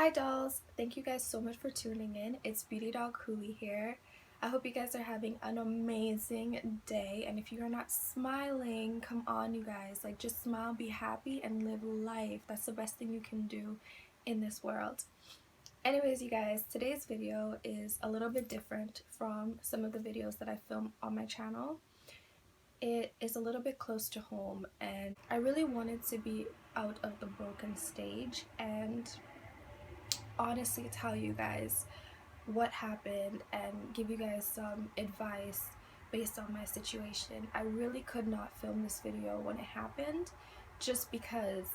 Hi dolls! Thank you guys so much for tuning in. It's Beauty Dog Hooey here. I hope you guys are having an amazing day, and if you are not smiling, come on you guys, like just smile, be happy, and live life. That's the best thing you can do in this world. Anyways, you guys, today's video is a little bit different from some of the videos that I film on my channel. It is a little bit close to home, and I really wanted to be out of the broken stage and honestly tell you guys what happened and give you guys some advice based on my situation. I really could not film this video when it happened just because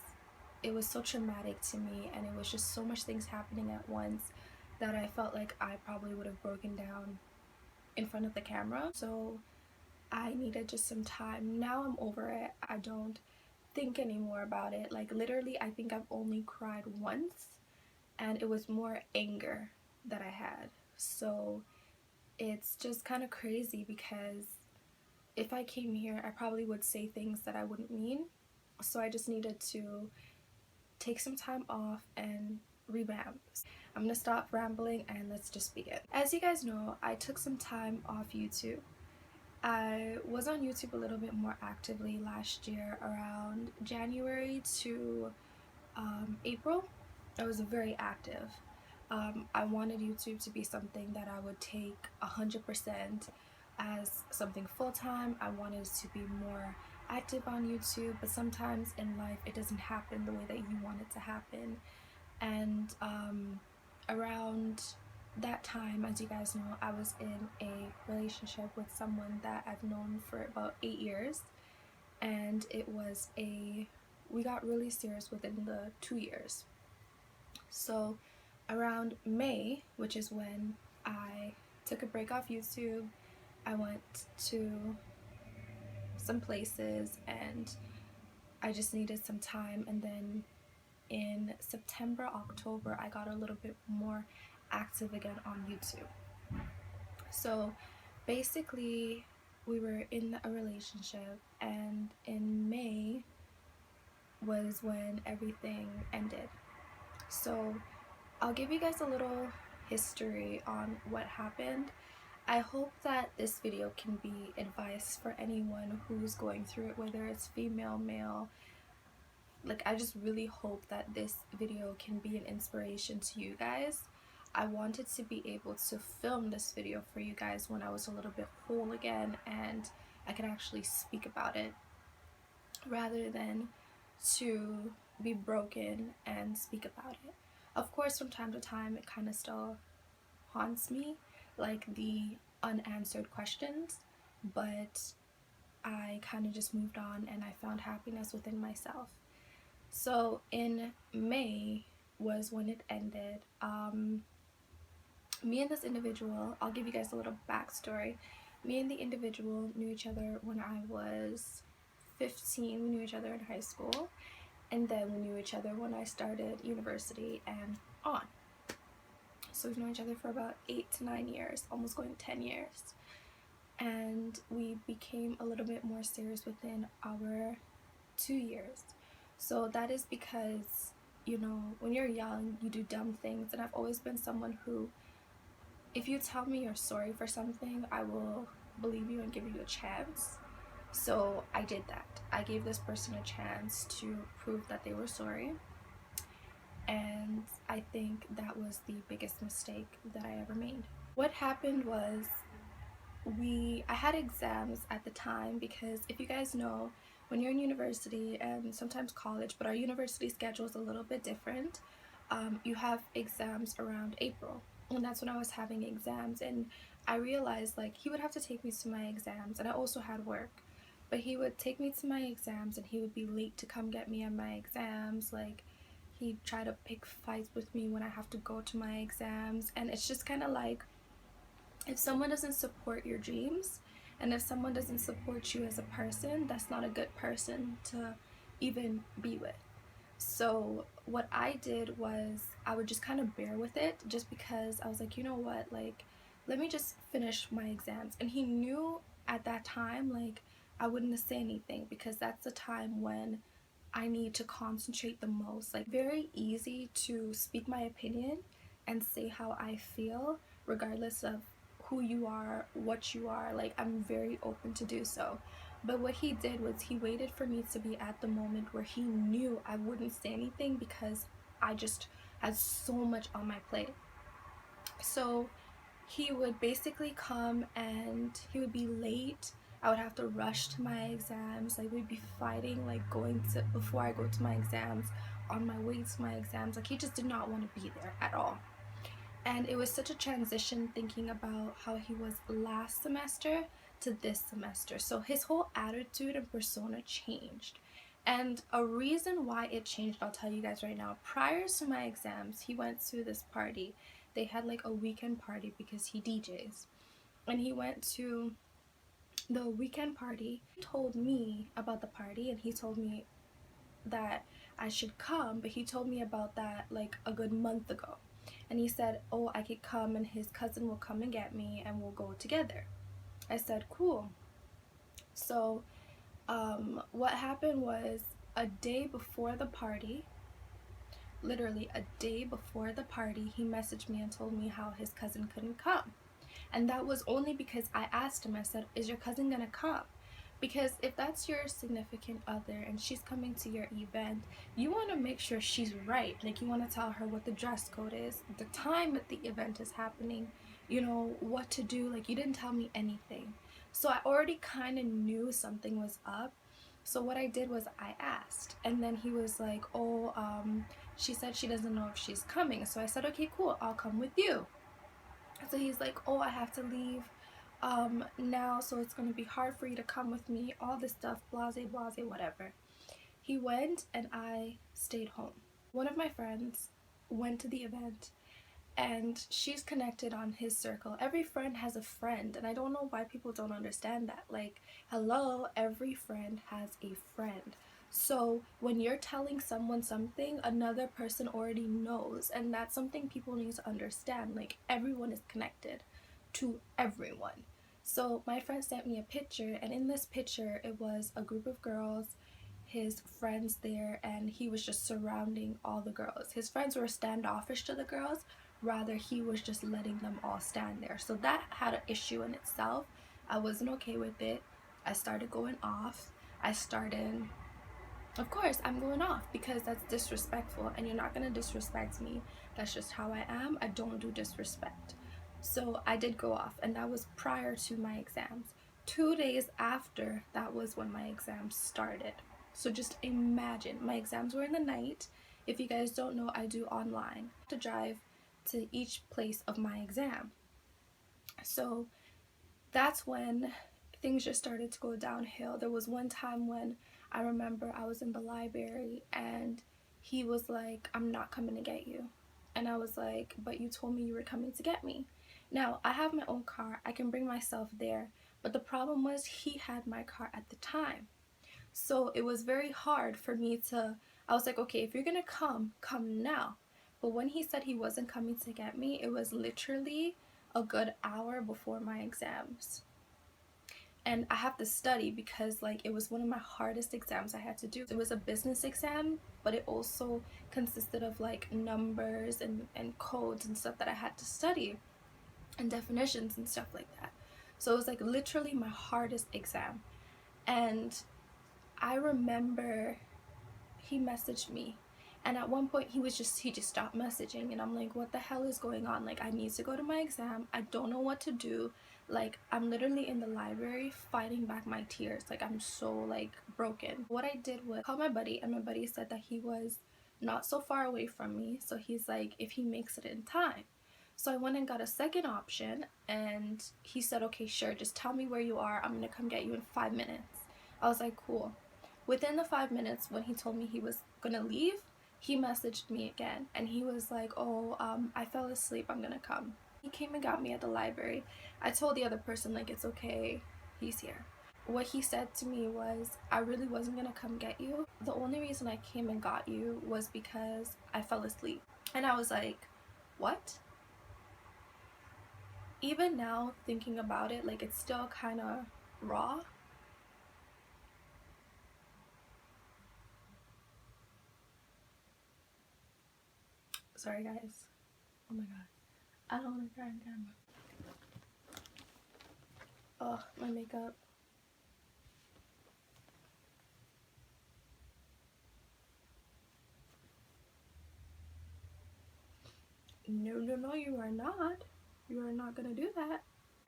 it was so traumatic to me and it was just so much things happening at once that I felt like I probably would have broken down in front of the camera. So I needed just some time. Now I'm over it. I don't think anymore about it. Like literally I think I've only cried once, and it was more anger that I had. So it's just kind of crazy because if I came here, I probably would say things that I wouldn't mean. So I just needed to take some time off and revamp. I'm gonna stop rambling and let's just begin. As you guys know, I took some time off YouTube. I was on YouTube a little bit more actively last year around January to April. I was very active. I wanted YouTube to be something that I would take 100% as something full-time. I wanted to be more active on YouTube, but sometimes in life it doesn't happen the way that you want it to happen. And around that time, as you guys know, I was in a relationship with someone that I've known for about 8 years, and we got really serious within the 2 years. So around May, which is when I took a break off YouTube, I went to some places and I just needed some time, and then in September, October, I got a little bit more active again on YouTube. So basically we were in a relationship, and in May was when everything ended. So I'll give you guys a little history on what happened. I hope that this video can be advice for anyone who's going through it, whether it's female, male. Like, I just really hope that this video can be an inspiration to you guys. I wanted to be able to film this video for you guys when I was a little bit whole again and I could actually speak about it, rather than to be broken and speak about it. Of course, from time to time, it kind of still haunts me, like the unanswered questions, but I kind of just moved on and I found happiness within myself. So in May was when it ended. Me and this individual, I'll give you guys a little backstory. Me and the individual knew each other when I was 15. We knew each other in high school, and then we knew each other when I started university and on. So we've known each other for about 8 to 9 years, almost going 10 years. And we became a little bit more serious within our 2 years. So that is because, you know, when you're young, you do dumb things. And I've always been someone who, if you tell me you're sorry for something, I will believe you and give you a chance. So I did that. I gave this person a chance to prove that they were sorry. And I think that was the biggest mistake that I ever made. What happened was I had exams at the time, because if you guys know, when you're in university and sometimes college, but our university schedule is a little bit different, you have exams around April, and that's when I was having exams. And I realized, like, he would have to take me to my exams, and I also had work, but he would take me to my exams and he would be late to come get me on my exams. Like, he'd try to pick fights with me when I have to go to my exams. And it's just kind of like, if someone doesn't support your dreams and if someone doesn't support you as a person, that's not a good person to even be with. So what I did was I would just kind of bear with it, just because I was like, you know what, like, let me just finish my exams. And he knew at that time, like, I wouldn't say anything because that's the time when I need to concentrate the most. Like, very easy to speak my opinion and say how I feel, regardless of who you are, what you are. Like, I'm very open to do so. But what he did was he waited for me to be at the moment where he knew I wouldn't say anything because I just had so much on my plate. So he would basically come and he would be late. I would have to rush to my exams. Like, we'd be fighting, like going to, before I go to my exams, on my way to my exams. Like, he just did not want to be there at all. And it was such a transition thinking about how he was last semester to this semester. So his whole attitude and persona changed. And a reason why it changed, I'll tell you guys right now. Prior to my exams, he went to this party. They had like a weekend party because he DJs. And he went to the weekend party. He told me about the party and he told me that I should come, but he told me about that like a good month ago. And he said, oh, I could come and his cousin will come and get me and we'll go together. I said, cool. So what happened was, a day before the party, literally a day before the party, he messaged me and told me how his cousin couldn't come. And that was only because I asked him, I said, is your cousin gonna come? Because if that's your significant other and she's coming to your event, you want to make sure she's right. Like, you want to tell her what the dress code is, the time that the event is happening, you know, what to do. Like, you didn't tell me anything. So I already kind of knew something was up. So what I did was I asked. And then he was like, oh, she said she doesn't know if she's coming. So I said, okay, cool, I'll come with you. So he's like, oh, I have to leave now, so it's going to be hard for you to come with me, all this stuff, blase, whatever. He went and I stayed home. One of my friends went to the event and she's connected on his circle. Every friend has a friend, and I don't know why people don't understand that. Like, hello, every friend has a friend. So when you're telling someone something, another person already knows, and that's something people need to understand. Like, everyone is connected to everyone. So my friend sent me a picture, and in this picture it was a group of girls, his friends there, and he was just surrounding all the girls. His friends were standoffish to the girls, rather he was just letting them all stand there. So that had an issue in itself. I wasn't okay with it. I started going off. Of course I'm going off because that's disrespectful, and you're not gonna disrespect me. That's just how I am. I don't do disrespect. So I did go off, and that was prior to my exams. 2 days after, that was when my exams started. So just imagine, my exams were in the night. If you guys don't know, I do online. I have to drive to each place of my exam. So that's when things just started to go downhill. There was one time when I remember I was in the library and he was like, I'm not coming to get you. And I was like, but you told me you were coming to get me. Now, I have my own car. I can bring myself there. But the problem was he had my car at the time. So it was very hard for me to, I was like, okay, if you're gonna come now. But when he said he wasn't coming to get me, it was literally a good hour before my exams. And I have to study because like it was one of my hardest exams I had to do. It was a business exam, but it also consisted of like numbers and codes and stuff that I had to study, and definitions and stuff like that. So it was like literally my hardest exam. And I remember he messaged me, and at one point he just stopped messaging, and I'm like, what the hell is going on? Like, I need to go to my exam. I don't know what to do. Like, I'm literally in the library fighting back my tears. Like, I'm so like broken. What I did was call my buddy, and my buddy said that he was not so far away from me, so he's like, if he makes it in time. So I went and got a second option, and he said, okay, sure, just tell me where you are. I'm gonna come get you in 5 minutes. I was like, cool. Within the 5 minutes, when he told me he was gonna leave, he messaged me again, and he was like, oh, I fell asleep, I'm gonna come. He came and got me at the library. I told the other person, like, it's okay, he's here. What he said to me was, I really wasn't gonna come get you. The only reason I came and got you was because I fell asleep. And I was like, what? Even now, thinking about it, like, it's still kind of raw. Sorry guys. Oh my god. I don't want to cry on camera. Oh, my makeup. No, you are not. You are not gonna do that.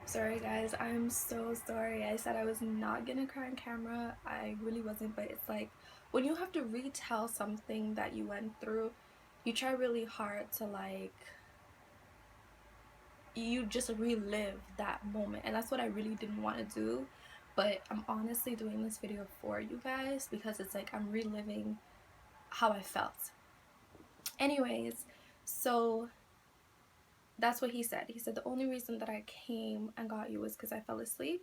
Sorry guys, I'm so sorry. I said I was not gonna cry on camera. I really wasn't, but it's like when you have to retell something that you went through, you try really hard to like, you just relive that moment, and that's what I really didn't want to do. But I'm honestly doing this video for you guys because it's like I'm reliving how I felt. Anyways, so that's what he said. He said the only reason that I came and got you was because I fell asleep,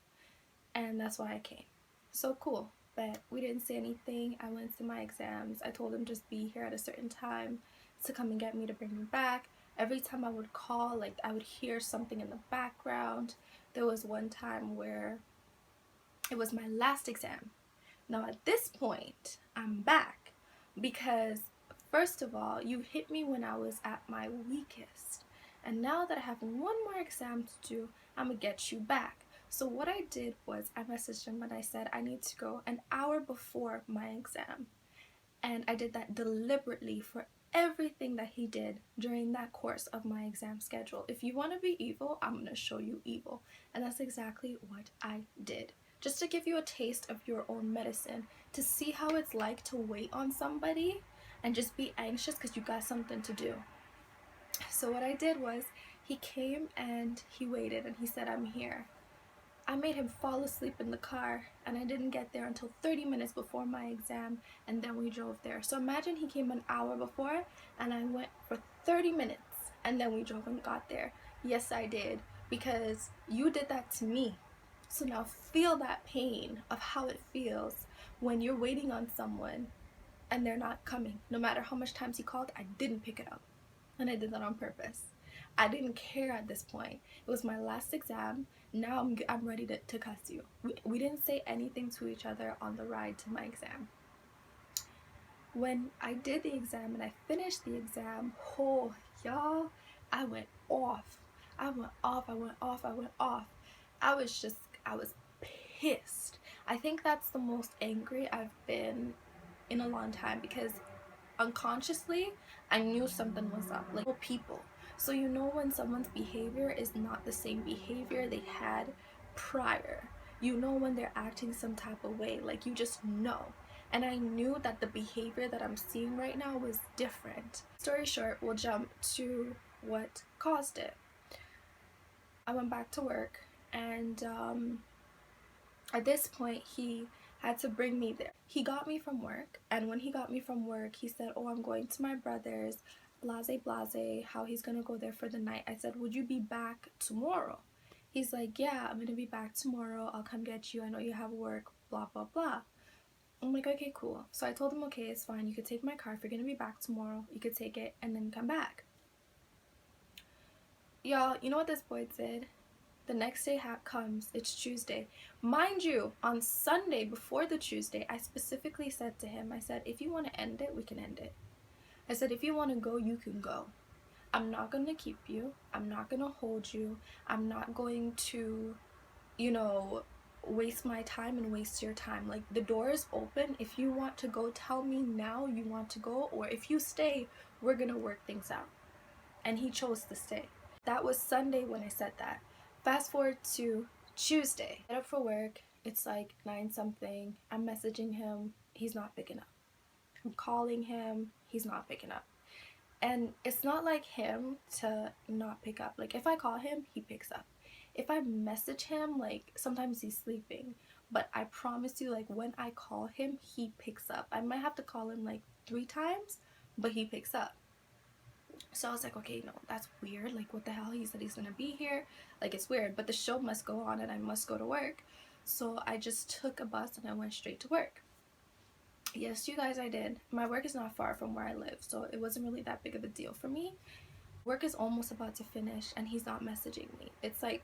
and that's why I came. So cool. But we didn't say anything. I went to my exams. I told him just be here at a certain time to come and get me, to bring me back. Every time I would call, like I would hear something in the background. There was one time where it was my last exam. Now at this point, I'm back because first of all, you hit me when I was at my weakest. And now that I have one more exam to do, I'm gonna get you back. So what I did was I messaged him and I said I need to go an hour before my exam. And I did that deliberately for everything that he did during that course of my exam schedule. If you want to be evil, I'm going to show you evil. And that's exactly what I did. Just to give you a taste of your own medicine, to see how it's like to wait on somebody and just be anxious because you got something to do. So what I did was he came and he waited and he said, I'm here. I made him fall asleep in the car, and I didn't get there until 30 minutes before my exam, and then we drove there. So imagine he came an hour before and I went for 30 minutes and then we drove and got there. Yes, I did, because you did that to me. So now feel that pain of how it feels when you're waiting on someone and they're not coming. No matter how much times he called, I didn't pick it up, and I did that on purpose. I didn't care at this point. It was my last exam. Now I'm ready to cuss you. We didn't say anything to each other on the ride to my exam. When I did the exam and I finished the exam, oh y'all, I went off. I went off. I was pissed. I think that's the most angry I've been in a long time, because unconsciously I knew something was up. Like people, so you know when someone's behavior is not the same behavior they had prior. You know when they're acting some type of way, like you just know. And I knew that the behavior that I'm seeing right now was different. Story short, we'll jump to what caused it. I went back to work, and at this point he had to bring me there. He got me from work, and when he got me from work, he said, oh, I'm going to my brother's, blase, how he's gonna go there for the night. I said, would you be back tomorrow? He's like, yeah, I'm gonna be back tomorrow. I'll come get you. I know you have work, blah, blah, blah. I'm like, okay, cool. So I told him, okay, it's fine. You could take my car. If you're gonna be back tomorrow, you could take it and then come back. Y'all, you know what this boy did? The next day comes, it's Tuesday. Mind you, on Sunday before the Tuesday, I specifically said to him, I said, if you want to end it, we can end it. I said, if you want to go, you can go. I'm not going to keep you. I'm not going to hold you. I'm not going to, you know, waste my time and waste your time. Like, the door is open. If you want to go, tell me now you want to go. Or if you stay, we're going to work things out. And he chose to stay. That was Sunday when I said that. Fast forward to Tuesday. Get up for work. It's like 9 something. I'm messaging him. He's not picking up. I'm calling him. He's not picking up. And it's not like him to not pick up. Like, if I call him, he picks up. If I message him, like, sometimes he's sleeping. But I promise you, like, when I call him, he picks up. I might have to call him like 3 times, but he picks up. So I was like, okay, no, that's weird. Like, what the hell? He said he's gonna be here. Like, it's weird, but the show must go on and I must go to work. So I just took a bus and I went straight to work. Yes, you guys, I did. My work is not far from where I live, so it wasn't really that big of a deal for me. Work is almost about to finish and he's not messaging me. It's like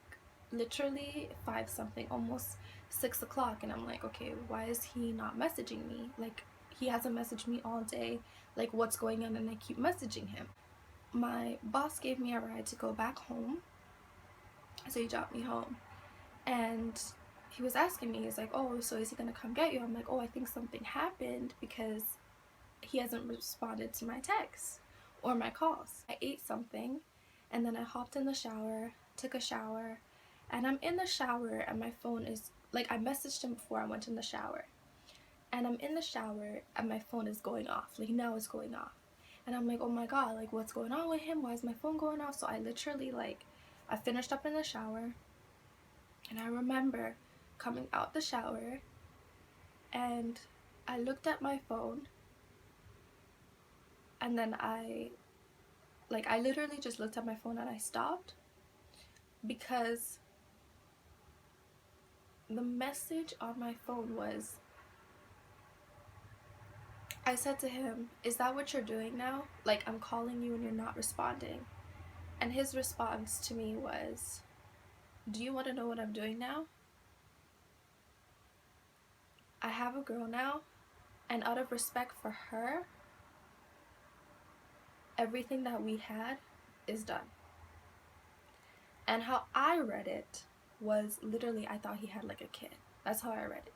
literally 5 something, almost 6 o'clock, and I'm like, okay, why is he not messaging me? Like, he hasn't messaged me all day. Like, what's going on? And I keep messaging him. my boss gave me a ride to go back home, so he dropped me home, and he was asking me, he's like, oh, so is he gonna come get you? I'm like, oh, I think something happened because he hasn't responded to my texts or my calls. I ate something, and then I hopped in the shower, took a shower, and I'm in the shower and my phone is, like, I messaged him before I went in the shower, and I'm in the shower and my phone is going off, like now it's going off, and I'm like, oh my god, like what's going on with him, why is my phone going off? So I literally, like, I finished up in the shower, and I remember coming out the shower and I looked at my phone, and then I literally just looked at my phone and I stopped because the message on my phone was, I said to him, is that what you're doing now? Like, I'm calling you and you're not responding. And his response to me was, do you want to know what I'm doing now? I have a girl now, and out of respect for her, everything that we had is done. And how I read it was literally, I thought he had like a kid. That's how I read it.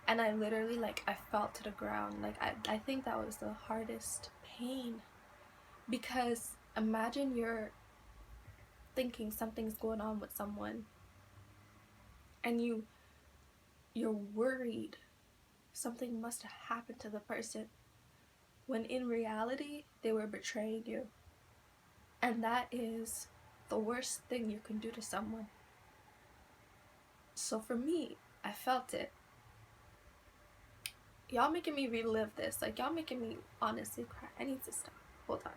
And I literally, like, I fell to the ground. Like, I think that was the hardest pain, because imagine you're thinking something's going on with someone and you're worried something must have happened to the person, when in reality they were betraying you. And that is the worst thing you can do to someone. So for me, I felt it. Y'all making me relive this. Like, y'all making me honestly cry. I need to stop. Hold on.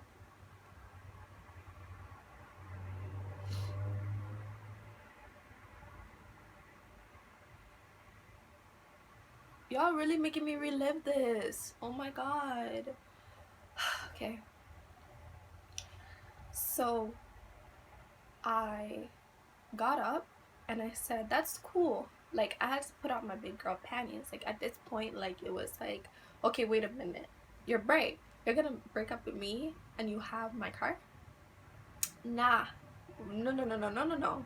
Y'all really making me relive this. Oh my god. Okay. So I got up and I said, that's cool. Like, I had to put on my big girl panties. Like, at this point, like, it was like, okay, wait a minute. You're brave. You're gonna break up with me and you have my car? Nah. No.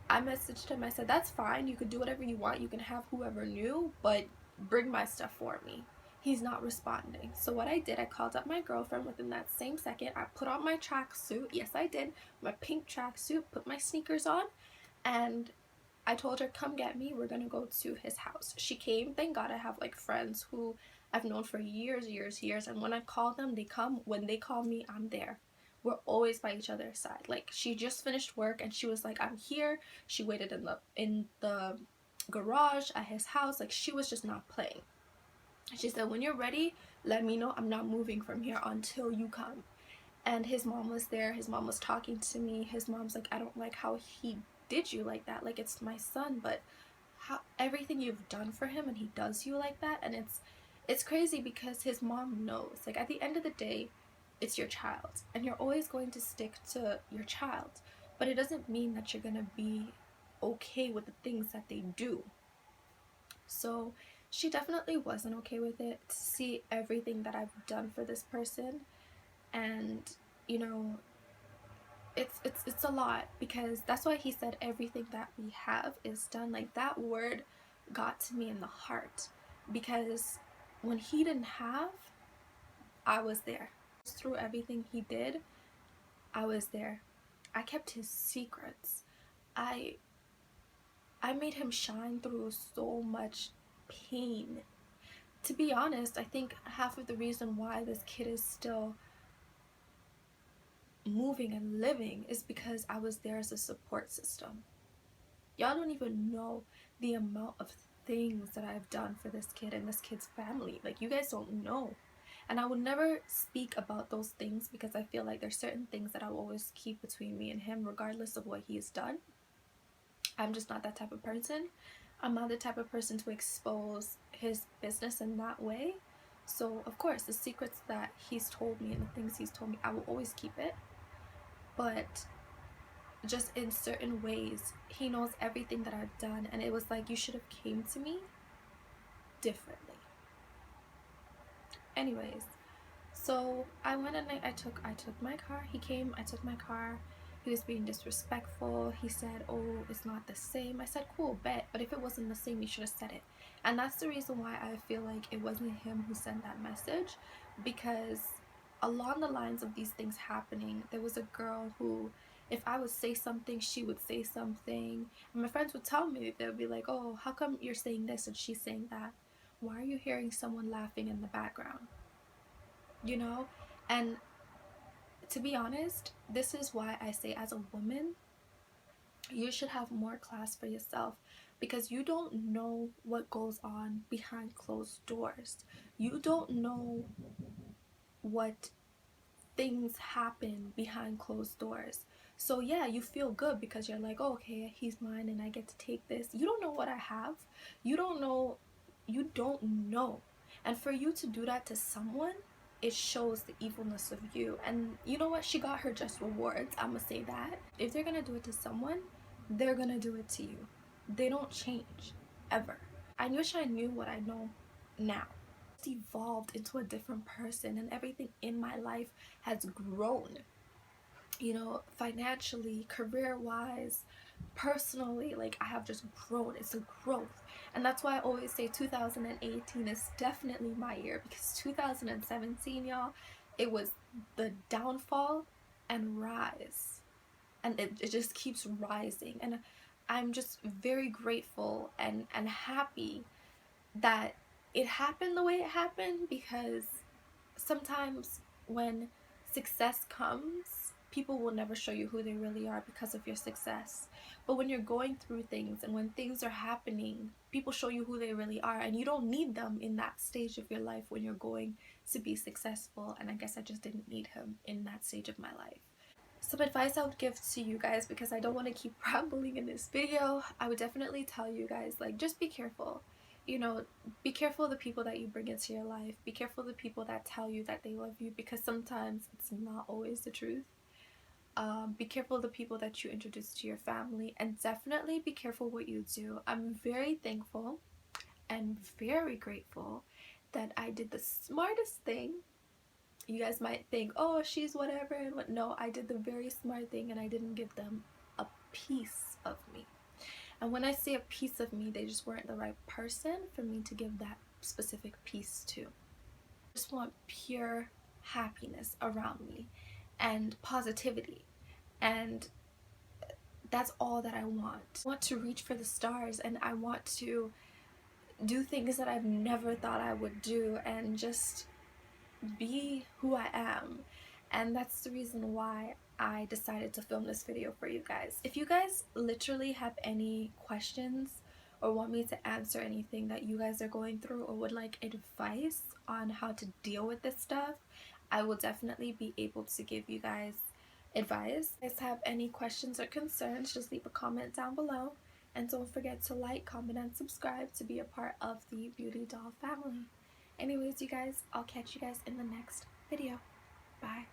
I messaged him. I said, that's fine. You could do whatever you want. You can have whoever new, but bring my stuff for me. He's not responding. So what I did, I called up my girlfriend within that same second. I put on my tracksuit. Yes, I did. My pink tracksuit. Put my sneakers on. And I told her, come get me. We're going to go to his house. She came. Thank God I have, like, friends who I've known for years. And when I call them, they come. When they call me, I'm there. We're always by each other's side. Like, she just finished work and she was like, I'm here. She waited in the garage at his house. Like, she was just not playing. She said, when you're ready, let me know. I'm not moving from here until you come. And his mom was there. His mom was talking to me. His mom's like, I don't like how he did you like that. Like, it's my son, but how everything you've done for him and he does you like that. And it's crazy because his mom knows. Like, at the end of the day, it's your child and you're always going to stick to your child, but it doesn't mean that you're gonna be okay with the things that they do. So she definitely wasn't okay with it, to see everything that I've done for this person. And you know, it's a lot, because that's why he said everything that we have is done. Like, that word got to me in the heart, because when he didn't have, I was there. Through everything he did, I was there. I kept his secrets. I made him shine through so much pain. To be honest, I think half of the reason why this kid is still moving and living is because I was there as a support system. Y'all don't even know the amount of things that I've done for this kid and this kid's family. Like, you guys don't know. And I would never speak about those things, because I feel like there's certain things that I'll always keep between me and him, regardless of what he's done. I'm just not that type of person. I'm not the type of person to expose his business in that way. So, of course, the secrets that he's told me and the things he's told me, I will always keep it. But just in certain ways, he knows everything that I've done. And it was like, you should have came to me differently. Anyways, So I went and I took my car. He came, I took my car. He was being disrespectful. He said, "Oh, it's not the same." I said, "Cool, bet. But if it wasn't the same, you should have said it." And that's the reason why I feel like it wasn't him who sent that message, because along the lines of these things happening, there was a girl who, if I would say something, she would say something. And my friends would tell me, they'd be like, "Oh, how come you're saying this and she's saying that? Why are you hearing someone laughing in the background?" You know? And to be honest, this is why I say, as a woman, you should have more class for yourself, because you don't know what goes on behind closed doors. You don't know what things happen behind closed doors. So yeah, you feel good because you're like, "Oh, okay, he's mine and I get to take this." You don't know what I have. You don't know. You don't know. And for you to do that to someone, it shows the evilness of you. And you know what? She got her just rewards. I'm gonna say that. If they're gonna do it to someone, they're gonna do it to you. They don't change ever. I wish I knew what I know now. Evolved into a different person, and everything in my life has grown, you know, financially, career wise, personally. Like, I have just grown. It's a growth. And that's why I always say 2018 is definitely my year, because 2017, y'all, it was the downfall and rise, and it just keeps rising. And I'm just very grateful and happy that it happened the way it happened, because sometimes when success comes, people will never show you who they really are because of your success. But when you're going through things and when things are happening, people show you who they really are, and you don't need them in that stage of your life when you're going to be successful. And I guess I just didn't need him in that stage of my life. Some advice I would give to you guys, because I don't want to keep rambling in this video, I would definitely tell you guys, like, just be careful. You know, be careful of the people that you bring into your life. Be careful of the people that tell you that they love you, because sometimes it's not always the truth. Be careful of the people that you introduce to your family, and definitely be careful what you do. I'm very thankful and very grateful that I did the smartest thing. You guys might think, "Oh, she's whatever," and what. No, I did the very smart thing, and I didn't give them a piece of me. And when I say a piece of me, they just weren't the right person for me to give that specific piece to. I just want pure happiness around me and positivity, and that's all that I want. I want to reach for the stars, and I want to do things that I've never thought I would do, and just be who I am. And that's the reason why I decided to film this video for you guys. If you guys literally have any questions or want me to answer anything that you guys are going through, or would like advice on how to deal with this stuff, I will definitely be able to give you guys advice. If you guys have any questions or concerns, just leave a comment down below. And don't forget to like, comment, and subscribe to be a part of the Beauty Doll family. Anyways, you guys, I'll catch you guys in the next video. Bye.